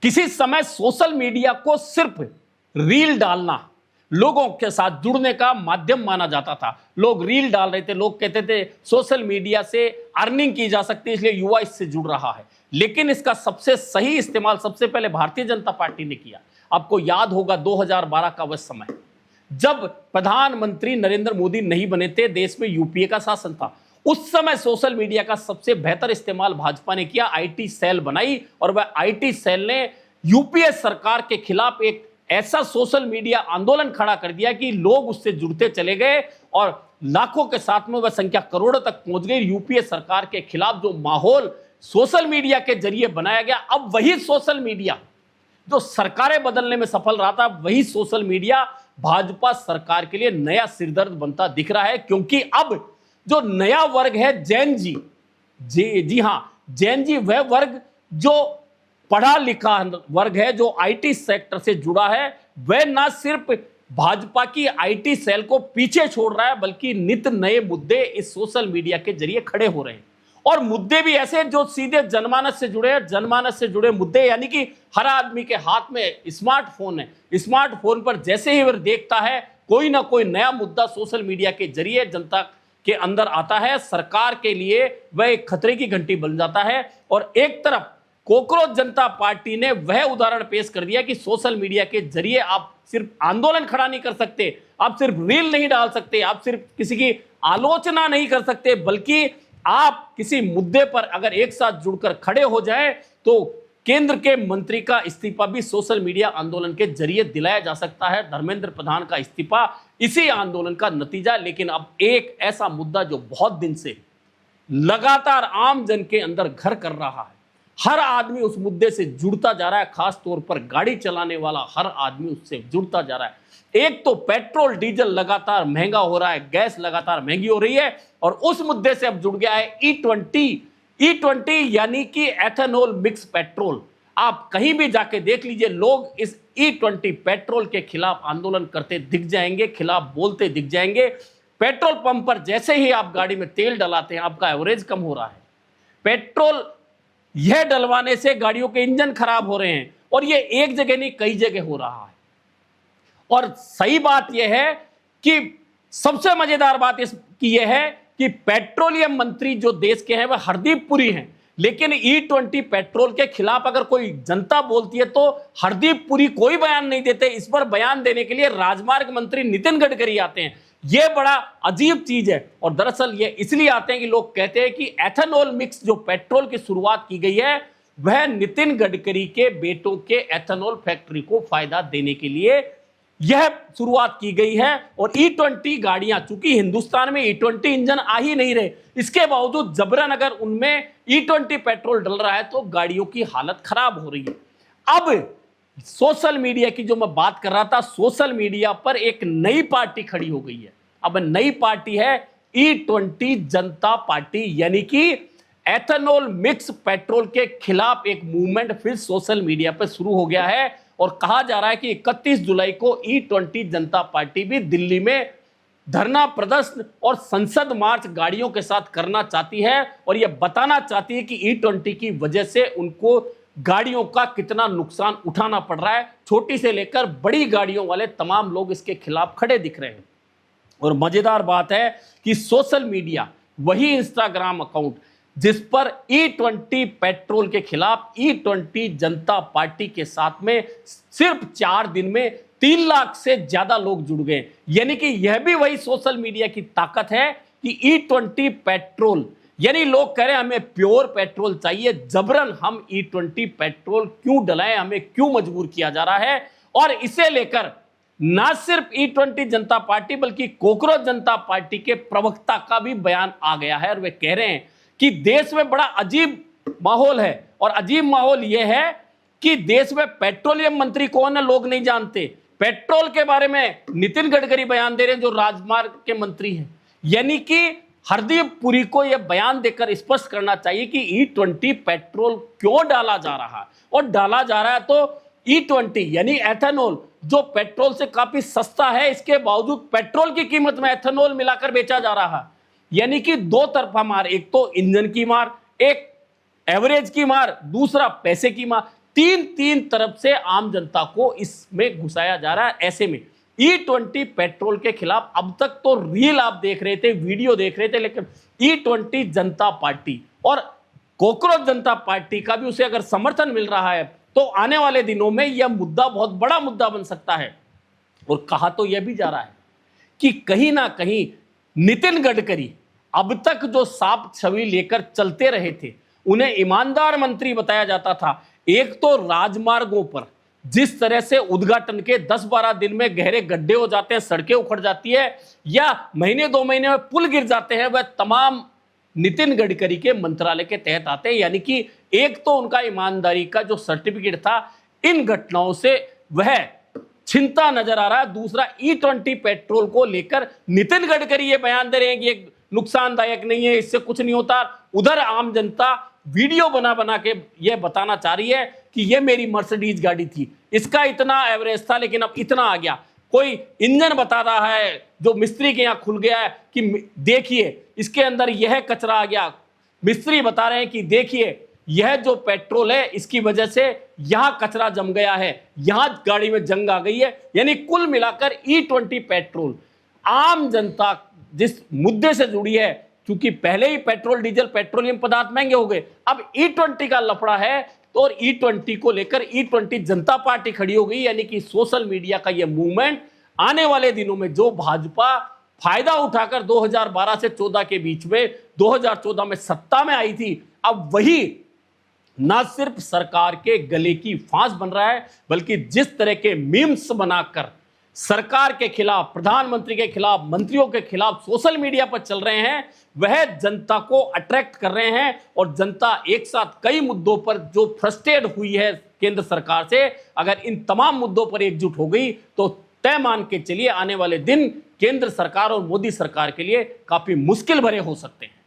किसी समय social media को सिर्फ रील डालना लोगों के साथ जुड़ने का माध्यम माना जाता था। लोग रील डाल रहे थे, लोग कहते थे सोशल मीडिया से अर्निंग की जा सकती है, इसलिए युवा इससे जुड़ रहा है। लेकिन इसका सबसे सही इस्तेमाल सबसे पहले भारतीय जनता पार्टी ने किया। आपको याद होगा 2012 का वह समय जब प्रधानमंत्री नरेंद्र मोदी नहीं बने थे, देश में यूपीए का शासन था। उस समय सोशल मीडिया का सबसे बेहतर इस्तेमाल भाजपा ने किया। आईटी सेल बनाई और वह आईटी सेल ने यूपीए सरकार के खिलाफ एक ऐसा सोशल मीडिया आंदोलन खड़ा कर दिया कि लोग उससे जुड़ते चले गए और लाखों के साथ में वह संख्या करोड़ों तक पहुंच गई। यूपीए सरकार के खिलाफ जो माहौल सोशल मीडिया के जरिए बनाया गया, अब वही सोशल मीडिया जो सरकारें बदलने में सफल रहा था, वही सोशल मीडिया भाजपा सरकार के लिए नया सिरदर्द बनता दिख रहा है। क्योंकि अब जो नया वर्ग है जैन जी हां, जैन जी वह वर्ग जो पढ़ा लिखा वर्ग है, जो आईटी सेक्टर से जुड़ा है, वह ना सिर्फ भाजपा की आईटी सेल को पीछे छोड़ रहा है, बल्कि नित नए मुद्दे इस सोशल मीडिया के जरिए खड़े हो रहे हैं। और मुद्दे भी ऐसे जो सीधे जनमानस से जुड़े हैं। जनमानस से जुड़े मुद्दे यानी कि हर आदमी के हाथ में स्मार्टफोन है। स्मार्टफोन पर जैसे ही वह देखता है कोई ना कोई नया मुद्दा सोशल मीडिया के जरिए जनता के अंदर आता है, सरकार के लिए वह एक खतरे की घंटी बन जाता है। और एक तरफ कोकरोच जनता पार्टी ने वह उदाहरण पेश कर दिया कि सोशल मीडिया के जरिए आप सिर्फ आंदोलन खड़ा नहीं कर सकते, आप सिर्फ रील नहीं डाल सकते, आप सिर्फ किसी की आलोचना नहीं कर सकते, बल्कि आप किसी मुद्दे पर अगर एक साथ जुड़कर खड़े हो जाएं तो केंद्र के मंत्री का इस्तीफा भी सोशल मीडिया आंदोलन के जरिए दिलाया जा सकता है। धर्मेंद्र प्रधान का इस्तीफा इसी आंदोलन का नतीजा। लेकिन अब एक ऐसा मुद्दा जो बहुत दिन से लगातार आम जन के अंदर घर कर रहा है, हर आदमी उस मुद्दे से जुड़ता जा रहा है, खास तौर पर गाड़ी चलाने वाला हर आदमी उससे जुड़ता जा रहा है। एक तो पेट्रोल डीजल लगातार महंगा हो रहा है, गैस लगातार महंगी हो रही है, और उस मुद्दे से अब जुड़ गया है E20 यानी कि एथेनॉल मिक्स पेट्रोल। आप कहीं भी जाके देख लीजिए, लोग इस E20 पेट्रोल के खिलाफ आंदोलन करते दिख जाएंगे, खिलाफ बोलते दिख जाएंगे। पेट्रोल पंप पर जैसे ही आप गाड़ी में तेल डलाते हैं, आपका एवरेज कम हो रहा है। पेट्रोल यह डलवाने से गाड़ियों के इंजन खराब हो रहे हैं, और यह एक जगह नहीं कई जगह हो रहा है। और सही बात यह है कि सबसे मजेदार बात इसकी यह है कि पेट्रोलियम मंत्री जो देश के हैं वह हरदीप पुरी हैं, लेकिन E20 पेट्रोल के खिलाफ अगर कोई जनता बोलती है तो हरदीप पुरी कोई बयान नहीं देते। इस पर बयान देने के लिए राजमार्ग मंत्री नितिन गडकरी आते हैं। यह बड़ा अजीब चीज है। और दरअसल ये इसलिए आते हैं कि लोग कहते हैं कि एथेनॉल मिक्स जो पेट्रोल की शुरुआत की गई है, वह नितिन गडकरी के बेटों के एथेनॉल फैक्ट्री को फायदा देने के लिए यह शुरुआत की गई है। और E20 गाड़ियां, चूंकि हिंदुस्तान में E20 इंजन आ ही नहीं रहे, इसके बावजूद जबरन अगर उनमें E20 पेट्रोल डल रहा है तो गाड़ियों की हालत खराब हो रही है। अब सोशल मीडिया की जो मैं बात कर रहा था, सोशल मीडिया पर एक नई पार्टी खड़ी हो गई है। अब नई पार्टी है E20 जनता पार्टी, यानी कि एथेनॉल मिक्स पेट्रोल के खिलाफ एक मूवमेंट फिर सोशल मीडिया पर शुरू हो गया है। और कहा जा रहा है कि 31 जुलाई को E20 जनता पार्टी भी दिल्ली में धरना प्रदर्शन और संसद मार्च गाड़ियों के साथ करना चाहती है, और यह बताना चाहती है कि E20 की वजह से उनको गाड़ियों का कितना नुकसान उठाना पड़ रहा है। छोटी से लेकर बड़ी गाड़ियों वाले तमाम लोग इसके खिलाफ खड़े दिख रहे हैं। और मजेदार बात है कि सोशल मीडिया, वही इंस्टाग्राम अकाउंट जिस पर E20 पेट्रोल के खिलाफ E20 जनता पार्टी के साथ में सिर्फ 4 दिन में 3 लाख से ज्यादा लोग जुड़ गए। यानी कि यह भी वही सोशल मीडिया की ताकत है कि E20 पेट्रोल, यानी लोग कह रहे हैं हमें प्योर पेट्रोल चाहिए, जबरन हम E20 पेट्रोल क्यों डलाएं, हमें क्यों मजबूर किया जा रहा है। और इसे लेकर ना सिर्फ E20 जनता पार्टी बल्कि कोकरोच जनता पार्टी के प्रवक्ता का भी बयान आ गया है, और वे कह रहे हैं कि देश में बड़ा अजीब माहौल है। और अजीब माहौल यह है कि देश में पेट्रोलियम मंत्री कौन है लोग नहीं जानते। पेट्रोल के बारे में नितिन गडकरी बयान दे रहे हैं जो राजमार्ग के मंत्री हैं। यानी कि हरदीप पुरी को यह बयान देकर स्पष्ट करना चाहिए कि E20 पेट्रोल क्यों डाला जा रहा है। और डाला जा रहा है तो E20 यानी एथेनॉल जो पेट्रोल से काफी सस्ता है, इसके बावजूद पेट्रोल की कीमत में एथेनॉल मिलाकर बेचा जा रहा है। यानी कि दो तरफा मार, एक तो इंजन की मार, एक एवरेज की मार, दूसरा पैसे की मार, तीन तीन तरफ से आम जनता को इसमें घुसाया जा रहा है। ऐसे में E20 पेट्रोल के खिलाफ अब तक तो रील आप देख रहे थे, वीडियो देख रहे थे, लेकिन E20 जनता पार्टी और कॉकरोच जनता पार्टी का भी उसे अगर समर्थन मिल रहा है तो आने वाले दिनों में यह मुद्दा बहुत बड़ा मुद्दा बन सकता है। और कहा तो यह भी जा रहा है कि कहीं ना कहीं नितिन गडकरी अब तक जो साफ छवि लेकर चलते रहे थे, उन्हें ईमानदार मंत्री बताया जाता था। एक तो राजमार्गों पर जिस तरह से उद्घाटन के 10-12 दिन में गहरे गड्ढे हो जाते हैं, सड़कें उखड़ जाती है या महीने 2 महीने में पुल गिर जाते हैं, वह तमाम नितिन गडकरी के मंत्रालय के तहत आते हैं। यानी कि एक तो उनका ईमानदारी का जो सर्टिफिकेट था इन घटनाओं से वह छिनता नजर आ रहा है। दूसरा, E20 पेट्रोल को लेकर नितिन गडकरी ये बयान दे रहे हैं कि ये नुकसानदायक नहीं है, इससे कुछ नहीं होता। उधर आम जनता वीडियो बना बना के ये बताना चाह रही है कि ये मेरी मर्सिडीज गाड़ी थी, इसका इतना एवरेज था लेकिन अब इतना आ गया। कोई इंजन बता रहा है जो मिस्त्री के यहाँ खुल गया है कि देखिए इसके अंदर यह कचरा आ गया। मिस्त्री बता रहे हैं कि देखिए यह जो पेट्रोल है इसकी वजह से यहां कचरा जम गया है, यहां गाड़ी में जंग आ गई है। यानी कुल मिलाकर E20 पेट्रोल आम जनता जिस मुद्दे से जुड़ी है, क्योंकि पहले ही पेट्रोल डीजल पेट्रोलियम पदार्थ महंगे हो गए, अब E20 का लफड़ा है तो और E20 को लेकर E20 जनता पार्टी खड़ी हो गई। यानी कि सोशल मीडिया का यह मूवमेंट आने वाले दिनों में जो भाजपा फायदा उठाकर 2012 से 14 के बीच में 2014 में सत्ता में आई थी, अब वही ना सिर्फ सरकार के गले की फांस बन रहा है, बल्कि जिस तरह के मीम्स बनाकर सरकार के खिलाफ, प्रधानमंत्री के खिलाफ, मंत्रियों के खिलाफ सोशल मीडिया पर चल रहे हैं, वह जनता को अट्रैक्ट कर रहे हैं। और जनता एक साथ कई मुद्दों पर जो फ्रस्ट्रेट हुई है केंद्र सरकार से, अगर इन तमाम मुद्दों पर एकजुट हो गई तो तय मान के चलिए आने वाले दिन केंद्र सरकार और मोदी सरकार के लिए काफी मुश्किल भरे हो सकते हैं।